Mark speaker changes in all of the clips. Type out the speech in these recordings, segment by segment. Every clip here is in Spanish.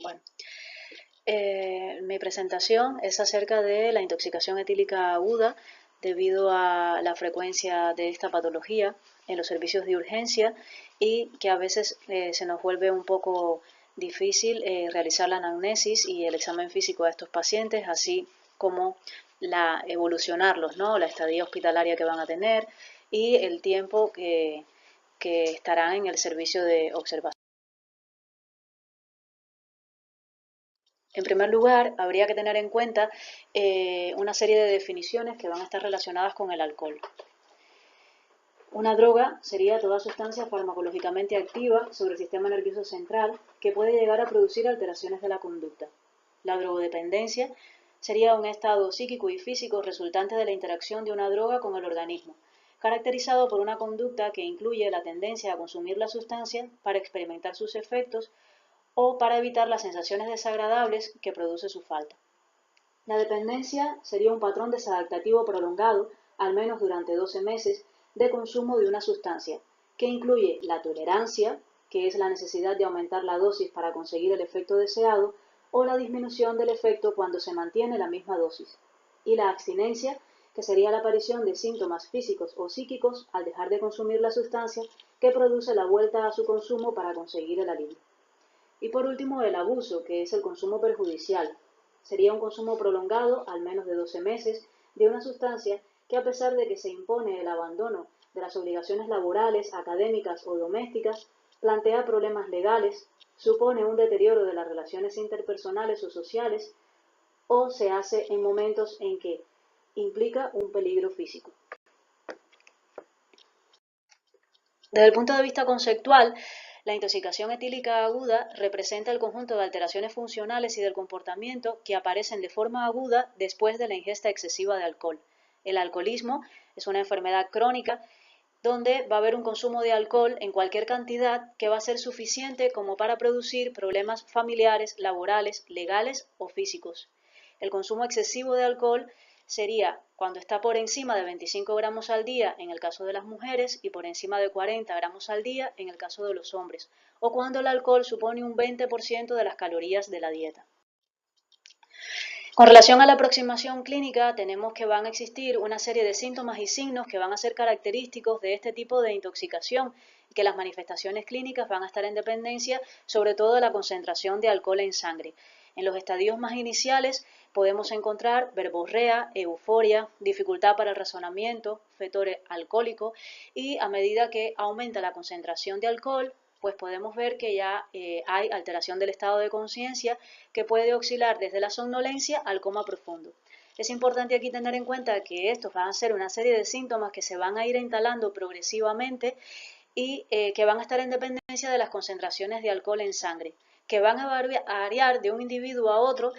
Speaker 1: Bueno, mi presentación es acerca de la intoxicación etílica aguda debido a la frecuencia de esta patología en los servicios de urgencia y que a veces se nos vuelve un poco difícil realizar la anamnesis y el examen físico a estos pacientes, así como evolucionarlos, ¿no? La estadía hospitalaria que van a tener y el tiempo que estarán en el servicio de observación. En primer lugar, habría que tener en cuenta una serie de definiciones que van a estar relacionadas con el alcohol. Una droga sería toda sustancia farmacológicamente activa sobre el sistema nervioso central que puede llegar a producir alteraciones de la conducta. La drogodependencia sería un estado psíquico y físico resultante de la interacción de una droga con el organismo, caracterizado por una conducta que incluye la tendencia a consumir la sustancia para experimentar sus efectos o para evitar las sensaciones desagradables que produce su falta. La dependencia sería un patrón desadaptativo prolongado, al menos durante 12 meses, de consumo de una sustancia, que incluye la tolerancia, que es la necesidad de aumentar la dosis para conseguir el efecto deseado, o la disminución del efecto cuando se mantiene la misma dosis, y la abstinencia, que sería la aparición de síntomas físicos o psíquicos al dejar de consumir la sustancia que produce la vuelta a su consumo para conseguir el alivio. Y por último, el abuso, que es el consumo perjudicial. Sería un consumo prolongado, al menos de 12 meses, de una sustancia que, a pesar de que se impone el abandono de las obligaciones laborales, académicas o domésticas, plantea problemas legales, supone un deterioro de las relaciones interpersonales o sociales, o se hace en momentos en que implica un peligro físico. Desde el punto de vista conceptual, la intoxicación etílica aguda representa el conjunto de alteraciones funcionales y del comportamiento que aparecen de forma aguda después de la ingesta excesiva de alcohol. El alcoholismo es una enfermedad crónica donde va a haber un consumo de alcohol en cualquier cantidad que va a ser suficiente como para producir problemas familiares, laborales, legales o físicos. El consumo excesivo de alcohol sería cuando está por encima de 25 gramos al día en el caso de las mujeres y por encima de 40 gramos al día en el caso de los hombres, o cuando el alcohol supone un 20% de las calorías de la dieta. Con relación a la aproximación clínica, tenemos que van a existir una serie de síntomas y signos que van a ser característicos de este tipo de intoxicación y que las manifestaciones clínicas van a estar en dependencia sobre todo de la concentración de alcohol en sangre. En los estadios más iniciales podemos encontrar verborrea, euforia, dificultad para el razonamiento, fetore alcohólico y a medida que aumenta la concentración de alcohol, pues podemos ver que ya hay alteración del estado de conciencia que puede oscilar desde la somnolencia al coma profundo. Es importante aquí tener en cuenta que estos van a ser una serie de síntomas que se van a ir instalando progresivamente y que van a estar en dependencia de las concentraciones de alcohol en sangre, que van a variar de un individuo a otro,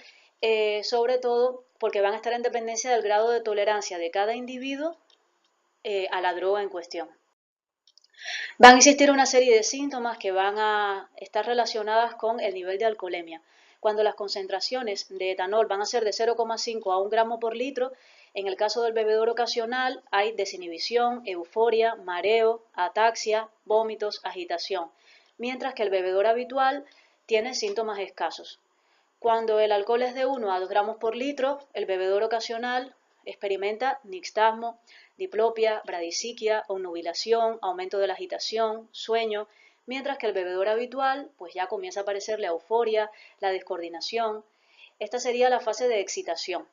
Speaker 1: sobre todo porque van a estar en dependencia del grado de tolerancia de cada individuo a la droga en cuestión. Van a existir una serie de síntomas que van a estar relacionadas con el nivel de alcoholemia. Cuando las concentraciones de etanol van a ser de 0,5 a 1 gramo por litro, en el caso del bebedor ocasional hay desinhibición, euforia, mareo, ataxia, vómitos, agitación, mientras que el bebedor habitual tiene síntomas escasos. Cuando el alcohol es de 1 a 2 gramos por litro, el bebedor ocasional experimenta nixtasmo, diplopia, bradisiquia, obnubilación, aumento de la agitación, sueño, mientras que el bebedor habitual pues ya comienza a aparecer la euforia, la descoordinación. Esta sería la fase de excitación.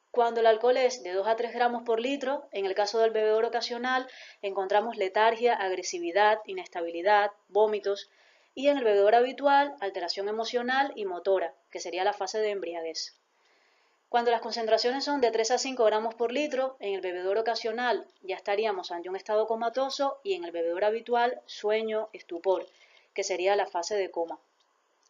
Speaker 1: Cuando el alcohol es de 2 a 3 gramos por litro, en el caso del bebedor ocasional, encontramos letargia, agresividad, inestabilidad, vómitos, y en el bebedor habitual, alteración emocional y motora, que sería la fase de embriaguez. Cuando las concentraciones son de 3 a 5 gramos por litro, en el bebedor ocasional ya estaríamos ante un estado comatoso y en el bebedor habitual sueño, estupor, que sería la fase de coma.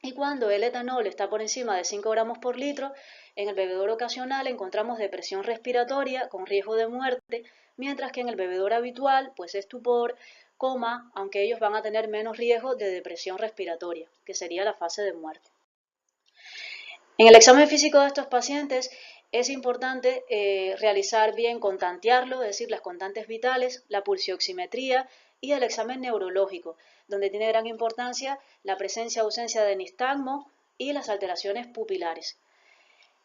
Speaker 1: Y cuando el etanol está por encima de 5 gramos por litro, en el bebedor ocasional encontramos depresión respiratoria con riesgo de muerte, mientras que en el bebedor habitual, pues estupor, coma, aunque ellos van a tener menos riesgo de depresión respiratoria, que sería la fase de muerte. En el examen físico de estos pacientes es importante realizar bien, contantearlo, es decir, las constantes vitales, la pulsioximetría y el examen neurológico, donde tiene gran importancia la presencia o ausencia de nistagmo y las alteraciones pupilares.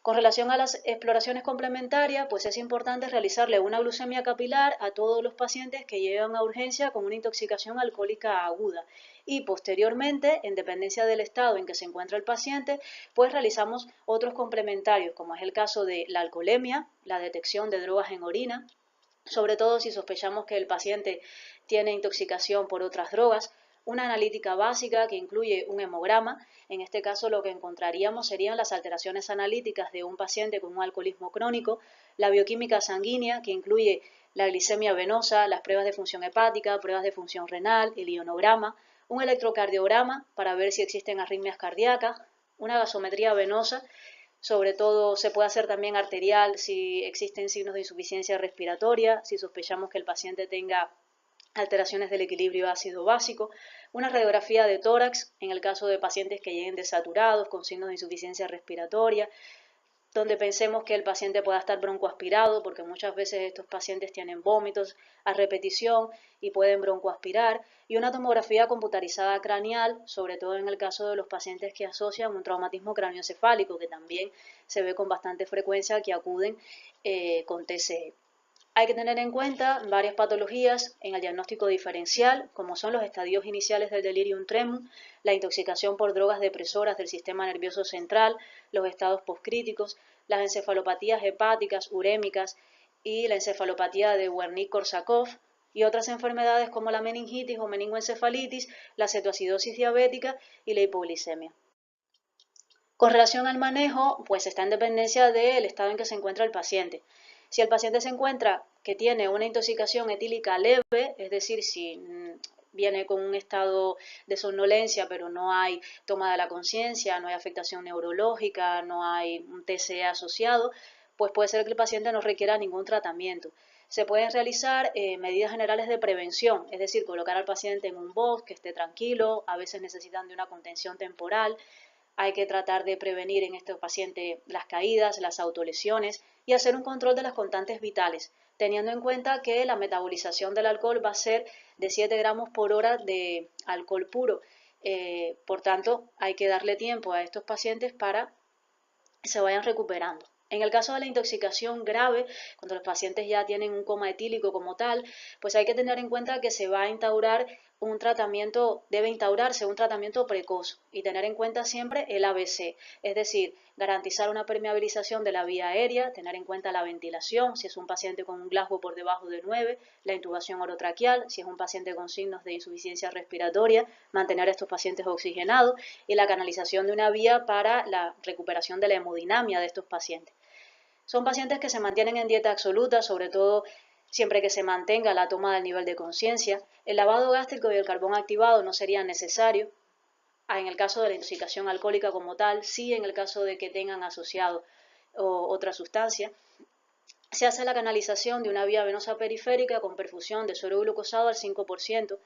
Speaker 1: Con relación a las exploraciones complementarias, pues es importante realizarle una glucemia capilar a todos los pacientes que llegan a urgencia con una intoxicación alcohólica aguda y posteriormente, en dependencia del estado en que se encuentra el paciente, pues realizamos otros complementarios, como es el caso de la alcoholemia, la detección de drogas en orina, sobre todo si sospechamos que el paciente tiene intoxicación por otras drogas, una analítica básica que incluye un hemograma. En este caso lo que encontraríamos serían las alteraciones analíticas de un paciente con un alcoholismo crónico, la bioquímica sanguínea que incluye la glicemia venosa, las pruebas de función hepática, pruebas de función renal, el ionograma, un electrocardiograma para ver si existen arritmias cardíacas, una gasometría venosa, sobre todo se puede hacer también arterial si existen signos de insuficiencia respiratoria, si sospechamos que el paciente tenga alteraciones del equilibrio ácido-básico, una radiografía de tórax en el caso de pacientes que lleguen desaturados con signos de insuficiencia respiratoria, donde pensemos que el paciente pueda estar broncoaspirado, porque muchas veces estos pacientes tienen vómitos a repetición y pueden broncoaspirar, y una tomografía computarizada craneal, sobre todo en el caso de los pacientes que asocian un traumatismo craneoencefálico, que también se ve con bastante frecuencia que acuden con TCE. Hay que tener en cuenta varias patologías en el diagnóstico diferencial, como son los estadios iniciales del delirium tremens, la intoxicación por drogas depresoras del sistema nervioso central, los estados poscríticos, las encefalopatías hepáticas, urémicas y la encefalopatía de Wernicke-Korsakoff y otras enfermedades como la meningitis o meningoencefalitis, la cetoacidosis diabética y la hipoglicemia. Con relación al manejo, pues está en dependencia del estado en que se encuentra el paciente. Si el paciente se encuentra que tiene una intoxicación etílica leve, es decir, si viene con un estado de somnolencia, pero no hay toma de la conciencia, no hay afectación neurológica, no hay un TCE asociado, pues puede ser que el paciente no requiera ningún tratamiento. Se pueden realizar medidas generales de prevención, es decir, colocar al paciente en un box que esté tranquilo, a veces necesitan de una contención temporal. Hay que tratar de prevenir en estos pacientes las caídas, las autolesiones y hacer un control de las constantes vitales, teniendo en cuenta que la metabolización del alcohol va a ser de 7 gramos por hora de alcohol puro. Por tanto, hay que darle tiempo a estos pacientes para que se vayan recuperando. En el caso de la intoxicación grave, cuando los pacientes ya tienen un coma etílico como tal, pues hay que tener en cuenta que se va a instaurar un tratamiento, debe instaurarse un tratamiento precoz y tener en cuenta siempre el ABC, es decir, garantizar una permeabilización de la vía aérea, tener en cuenta la ventilación, si es un paciente con un Glasgow por debajo de 9, la intubación orotraqueal, si es un paciente con signos de insuficiencia respiratoria, mantener a estos pacientes oxigenados y la canalización de una vía para la recuperación de la hemodinamia de estos pacientes. Son pacientes que se mantienen en dieta absoluta, sobre todo siempre que se mantenga la toma del nivel de conciencia. El lavado gástrico y el carbón activado no serían necesarios en el caso de la intoxicación alcohólica como tal, sí en el caso de que tengan asociado otra sustancia. Se hace la canalización de una vía venosa periférica con perfusión de suero glucosado al 5%.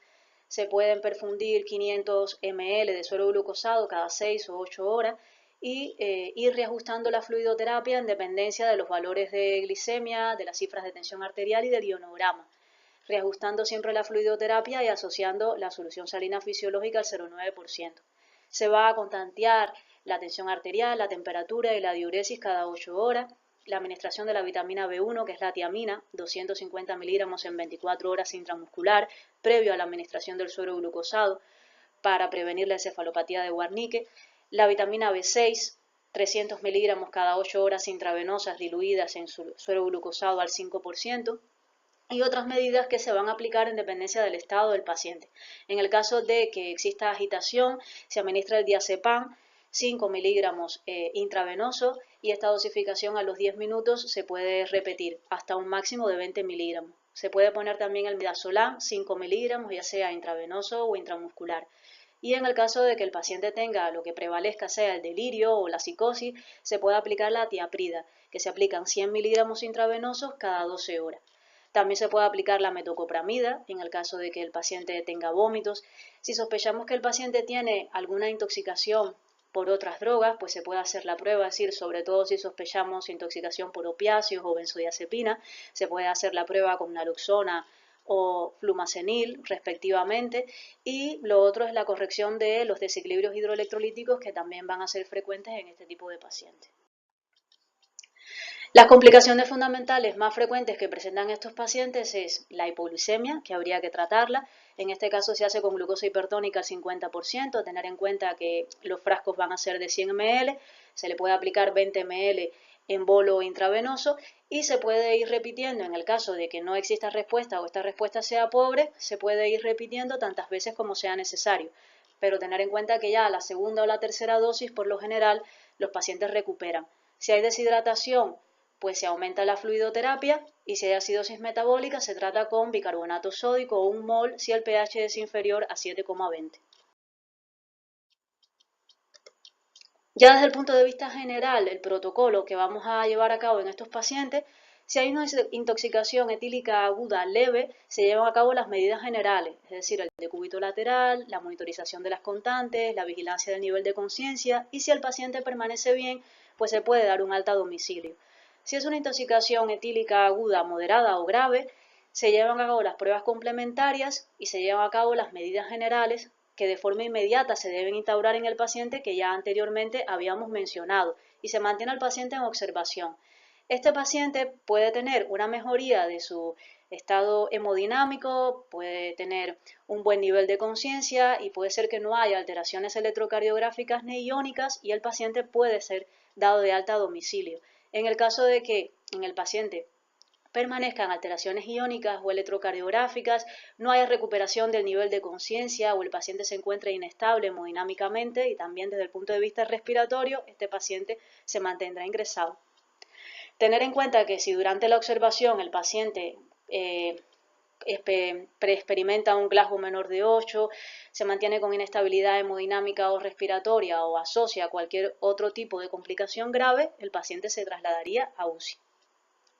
Speaker 1: Se pueden perfundir 500 ml de suero glucosado cada 6 o 8 horas y ir reajustando la fluidoterapia en dependencia de los valores de glicemia, de las cifras de tensión arterial y del ionograma, reajustando siempre la fluidoterapia y asociando la solución salina fisiológica al 0,9%. Se va a constantear la tensión arterial, la temperatura y la diuresis cada 8 horas, la administración de la vitamina B1, que es la tiamina, 250 miligramos en 24 horas intramuscular, previo a la administración del suero glucosado, para prevenir la encefalopatía de Wernicke, la vitamina B6, 300 miligramos cada 8 horas intravenosas diluidas en suero glucosado al 5%, y otras medidas que se van a aplicar en dependencia del estado del paciente. En el caso de que exista agitación, se administra el diazepam, 5 miligramos intravenoso, y esta dosificación a los 10 minutos se puede repetir hasta un máximo de 20 miligramos. Se puede poner también el midazolam, 5 miligramos, ya sea intravenoso o intramuscular. Y en el caso de que el paciente tenga lo que prevalezca sea el delirio o la psicosis, se puede aplicar la tiaprida, que se aplican 100 miligramos intravenosos cada 12 horas. También se puede aplicar la metocopramida en el caso de que el paciente tenga vómitos. Si sospechamos que el paciente tiene alguna intoxicación por otras drogas, pues se puede hacer la prueba, es decir, sobre todo si sospechamos intoxicación por opiáceos o benzodiazepina, se puede hacer la prueba con naloxona o flumacenil respectivamente, y lo otro es la corrección de los desequilibrios hidroelectrolíticos que también van a ser frecuentes en este tipo de pacientes. Las complicaciones fundamentales más frecuentes que presentan estos pacientes es la hipoglucemia, que habría que tratarla. En este caso se hace con glucosa hipertónica al 50%, tener en cuenta que los frascos van a ser de 100 ml, se le puede aplicar 20 ml en bolo intravenoso y se puede ir repitiendo en el caso de que no exista respuesta o esta respuesta sea pobre, se puede ir repitiendo tantas veces como sea necesario. Pero tener en cuenta que ya a la segunda o la tercera dosis, por lo general, los pacientes recuperan. Si hay deshidratación, pues se aumenta la fluidoterapia y si hay acidosis metabólica se trata con bicarbonato sódico o un mol si el pH es inferior a 7,20. Ya desde el punto de vista general, el protocolo que vamos a llevar a cabo en estos pacientes, si hay una intoxicación etílica aguda leve, se llevan a cabo las medidas generales, es decir, el decúbito lateral, la monitorización de las constantes, la vigilancia del nivel de conciencia y si el paciente permanece bien, pues se puede dar un alta a domicilio. Si es una intoxicación etílica aguda, moderada o grave, se llevan a cabo las pruebas complementarias y se llevan a cabo las medidas generales que de forma inmediata se deben instaurar en el paciente que ya anteriormente habíamos mencionado y se mantiene al paciente en observación. Este paciente puede tener una mejoría de su estado hemodinámico, puede tener un buen nivel de conciencia y puede ser que no haya alteraciones electrocardiográficas ni iónicas y el paciente puede ser dado de alta a domicilio. En el caso de que en el paciente permanezcan alteraciones iónicas o electrocardiográficas, no haya recuperación del nivel de conciencia o el paciente se encuentre inestable hemodinámicamente y también desde el punto de vista respiratorio, este paciente se mantendrá ingresado. Tener en cuenta que si durante la observación el paciente experimenta un Glasgow menor de 8, se mantiene con inestabilidad hemodinámica o respiratoria o asocia cualquier otro tipo de complicación grave, el paciente se trasladaría a UCI.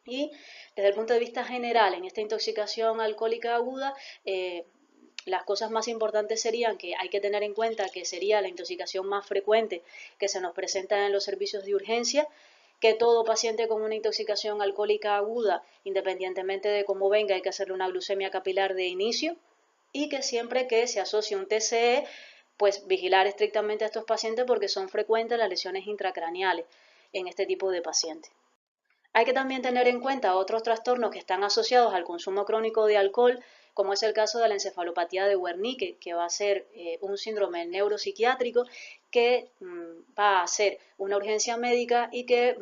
Speaker 1: Y desde el punto de vista general, en esta intoxicación alcohólica aguda, las cosas más importantes serían que hay que tener en cuenta que sería la intoxicación más frecuente que se nos presenta en los servicios de urgencia, que todo paciente con una intoxicación alcohólica aguda, independientemente de cómo venga, hay que hacerle una glucemia capilar de inicio y que siempre que se asocie un TCE, pues vigilar estrictamente a estos pacientes porque son frecuentes las lesiones intracraneales en este tipo de pacientes. Hay que también tener en cuenta otros trastornos que están asociados al consumo crónico de alcohol, como es el caso de la encefalopatía de Wernicke, que va a ser un síndrome neuropsiquiátrico que va a ser una urgencia médica y que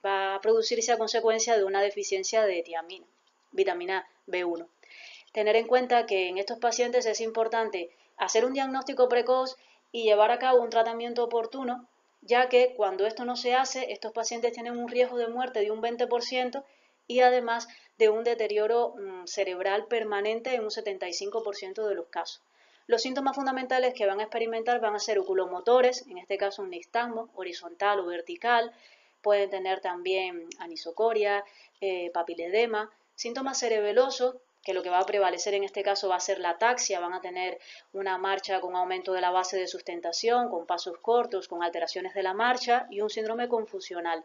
Speaker 1: va a producirse a consecuencia de una deficiencia de tiamina, vitamina B1. Tener en cuenta que en estos pacientes es importante hacer un diagnóstico precoz y llevar a cabo un tratamiento oportuno, ya que cuando esto no se hace, estos pacientes tienen un riesgo de muerte de un 20% y además de un deterioro cerebral permanente en un 75% de los casos. Los síntomas fundamentales que van a experimentar van a ser oculomotores, en este caso un nixtasmo horizontal o vertical, pueden tener también anisocoria, papiledema, síntomas cerebelosos, que lo que va a prevalecer en este caso va a ser la ataxia, van a tener una marcha con aumento de la base de sustentación, con pasos cortos, con alteraciones de la marcha y un síndrome confusional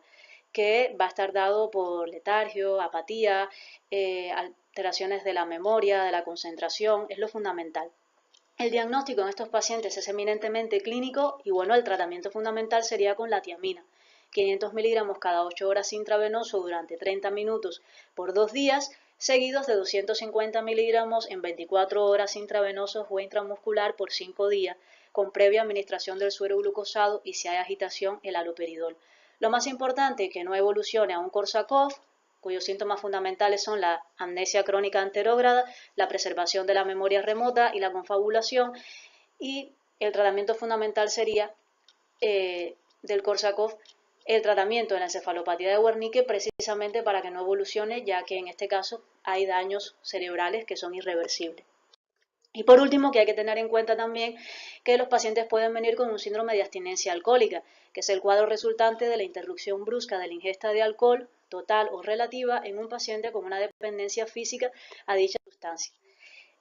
Speaker 1: que va a estar dado por letargio, apatía, alteraciones de la memoria, de la concentración, es lo fundamental. El diagnóstico en estos pacientes es eminentemente clínico y bueno, el tratamiento fundamental sería con la tiamina. 500 miligramos cada 8 horas intravenoso durante 30 minutos por 2 días, seguidos de 250 miligramos en 24 horas intravenosos o intramuscular por 5 días, con previa administración del suero glucosado y si hay agitación, el haloperidol. Lo más importante es que no evolucione a un Korsakoff, cuyos síntomas fundamentales son la amnesia crónica anterógrada, la preservación de la memoria remota y la confabulación, y el tratamiento fundamental sería del Korsakoff el tratamiento de la encefalopatía de Wernicke precisamente para que no evolucione, ya que en este caso hay daños cerebrales que son irreversibles. Y por último, que hay que tener en cuenta también que los pacientes pueden venir con un síndrome de abstinencia alcohólica, que es el cuadro resultante de la interrupción brusca de la ingesta de alcohol, total o relativa, en un paciente con una dependencia física a dicha sustancia.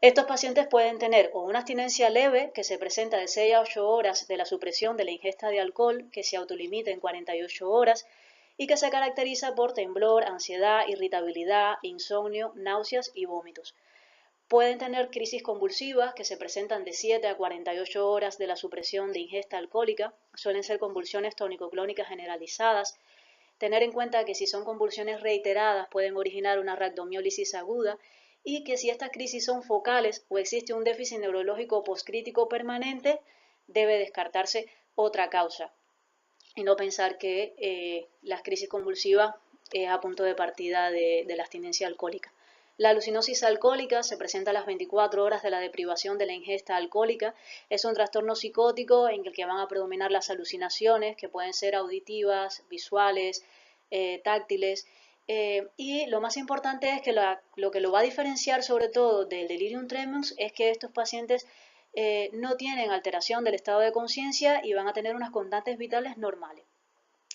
Speaker 1: Estos pacientes pueden tener o una abstinencia leve, que se presenta de 6 a 8 horas de la supresión de la ingesta de alcohol, que se autolimita en 48 horas y que se caracteriza por temblor, ansiedad, irritabilidad, insomnio, náuseas y vómitos. Pueden tener crisis convulsivas que se presentan de 7 a 48 horas de la supresión de ingesta alcohólica. Suelen ser convulsiones tónico-clónicas generalizadas. Tener en cuenta que si son convulsiones reiteradas pueden originar una rhabdomiólisis aguda y que si estas crisis son focales o existe un déficit neurológico postcrítico permanente, debe descartarse otra causa y no pensar que las crisis convulsivas es a punto de partida de la abstinencia alcohólica. La alucinosis alcohólica se presenta a las 24 horas de la deprivación de la ingesta alcohólica. Es un trastorno psicótico en el que van a predominar las alucinaciones, que pueden ser auditivas, visuales, táctiles. Y lo más importante es que lo que lo va a diferenciar sobre todo del delirium tremens es que estos pacientes no tienen alteración del estado de conciencia y van a tener unas constantes vitales normales.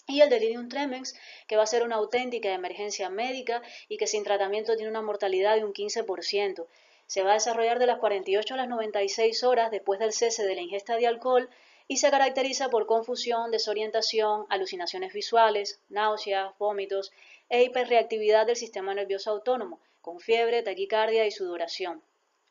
Speaker 1: Y el delirium tremens, que va a ser una auténtica emergencia médica y que sin tratamiento tiene una mortalidad de un 15%. Se va a desarrollar de las 48 a las 96 horas después del cese de la ingesta de alcohol y se caracteriza por confusión, desorientación, alucinaciones visuales, náuseas, vómitos e hiperreactividad del sistema nervioso autónomo, con fiebre, taquicardia y sudoración.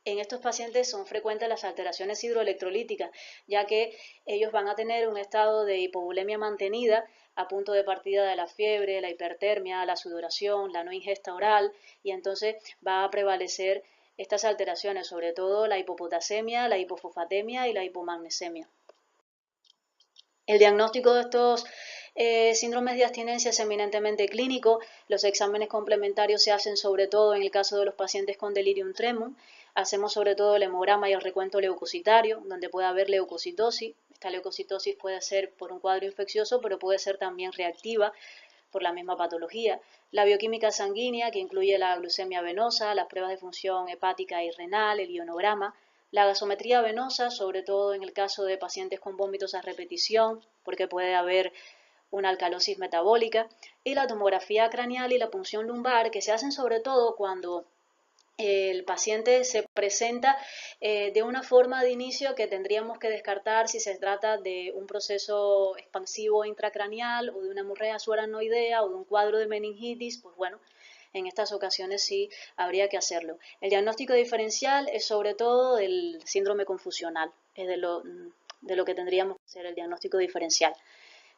Speaker 1: En estos pacientes son frecuentes las alteraciones hidroelectrolíticas, ya que ellos van a tener un estado de hipovolemia mantenida a punto de partida de la fiebre, la hipertermia, la sudoración, la no ingesta oral, y entonces va a prevalecer estas alteraciones, sobre todo la hipopotasemia, la hipofosfatemia y la hipomagnesemia. El diagnóstico de estos síndromes de abstinencia es eminentemente clínico. Los exámenes complementarios se hacen sobre todo en el caso de los pacientes con delirium tremens. Hacemos sobre todo el hemograma y el recuento leucocitario, donde puede haber leucocitosis. Esta leucocitosis puede ser por un cuadro infeccioso, pero puede ser también reactiva por la misma patología. La bioquímica sanguínea, que incluye la glucemia venosa, las pruebas de función hepática y renal, el ionograma, la gasometría venosa, sobre todo en el caso de pacientes con vómitos a repetición, porque puede haber una alcalosis metabólica, y la tomografía craneal y la punción lumbar, que se hacen sobre todo cuando el paciente se presenta de una forma de inicio que tendríamos que descartar si se trata de un proceso expansivo intracraneal o de una hemorragia subaracnoidea o de un cuadro de meningitis. Pues bueno, en estas ocasiones sí habría que hacerlo. El diagnóstico diferencial es sobre todo el síndrome confusional, es de lo que tendríamos que hacer el diagnóstico diferencial.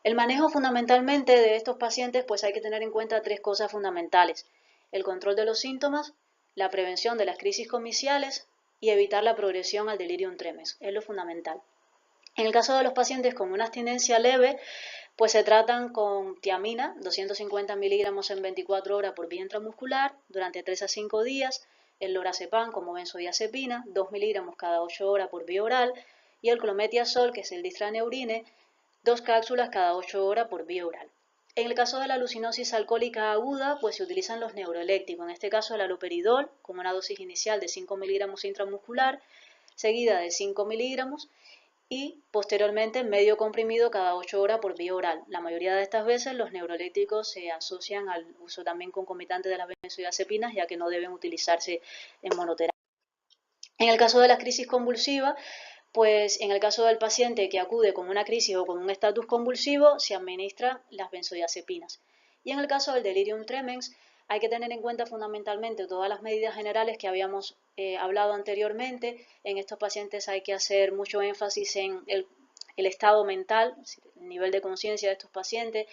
Speaker 1: El manejo fundamentalmente de estos pacientes, pues hay que tener en cuenta tres cosas fundamentales: el control de los síntomas, la prevención de las crisis comiciales y evitar la progresión al delirium tremens. Es lo fundamental. En el caso de los pacientes con una abstinencia leve, pues se tratan con tiamina, 250 miligramos en 24 horas por vía intramuscular durante 3 a 5 días, el lorazepam como benzodiazepina, 2 miligramos cada 8 horas por vía oral, y el clometiazol, que es el distraneurine, 2 cápsulas cada 8 horas por vía oral. En el caso de la alucinosis alcohólica aguda, pues se utilizan los neuroeléctricos, en este caso el haloperidol, con una dosis inicial de 5 miligramos intramuscular, seguida de 5 miligramos, y posteriormente medio comprimido cada 8 horas por vía oral. La mayoría de estas veces los neuroeléctricos se asocian al uso también concomitante de las benzodiazepinas, ya que no deben utilizarse en monoterapia. En el caso de las crisis convulsivas, pues en el caso del paciente que acude con una crisis o con un estatus convulsivo, se administran las benzodiazepinas. Y en el caso del delirium tremens, hay que tener en cuenta fundamentalmente todas las medidas generales que habíamos hablado anteriormente. En estos pacientes hay que hacer mucho énfasis en el estado mental, el nivel de conciencia de estos pacientes,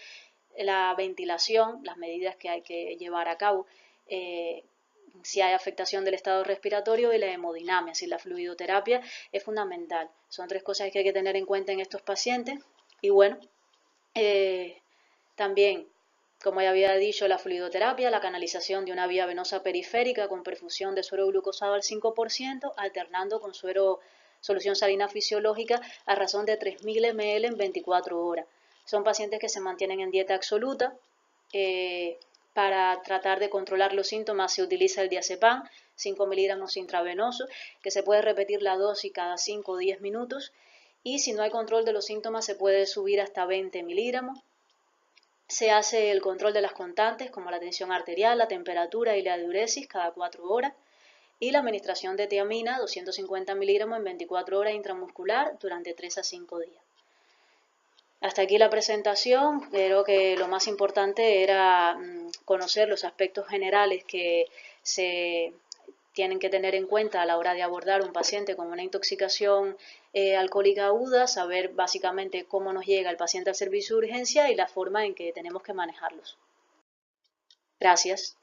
Speaker 1: la ventilación, las medidas que hay que llevar a cabo, si hay afectación del estado respiratorio, y la hemodinamia, si la fluidoterapia es fundamental. Son tres cosas que hay que tener en cuenta en estos pacientes. Y bueno, también, como ya había dicho, la fluidoterapia, la canalización de una vía venosa periférica con perfusión de suero glucosado al 5%, alternando con solución salina fisiológica a razón de 3.000 ml en 24 horas. Son pacientes que se mantienen en dieta absoluta. Para tratar de controlar los síntomas se utiliza el diazepam, 5 miligramos intravenoso, que se puede repetir la dosis cada 5 o 10 minutos. Y si no hay control de los síntomas, se puede subir hasta 20 miligramos. Se hace el control de las constantes, como la tensión arterial, la temperatura y la diuresis, cada 4 horas. Y la administración de tiamina, 250 miligramos en 24 horas intramuscular durante 3 a 5 días. Hasta aquí la presentación. Creo que lo más importante era conocer los aspectos generales que se tienen que tener en cuenta a la hora de abordar un paciente con una intoxicación alcohólica aguda, saber básicamente cómo nos llega el paciente al servicio de urgencia y la forma en que tenemos que manejarlos. Gracias.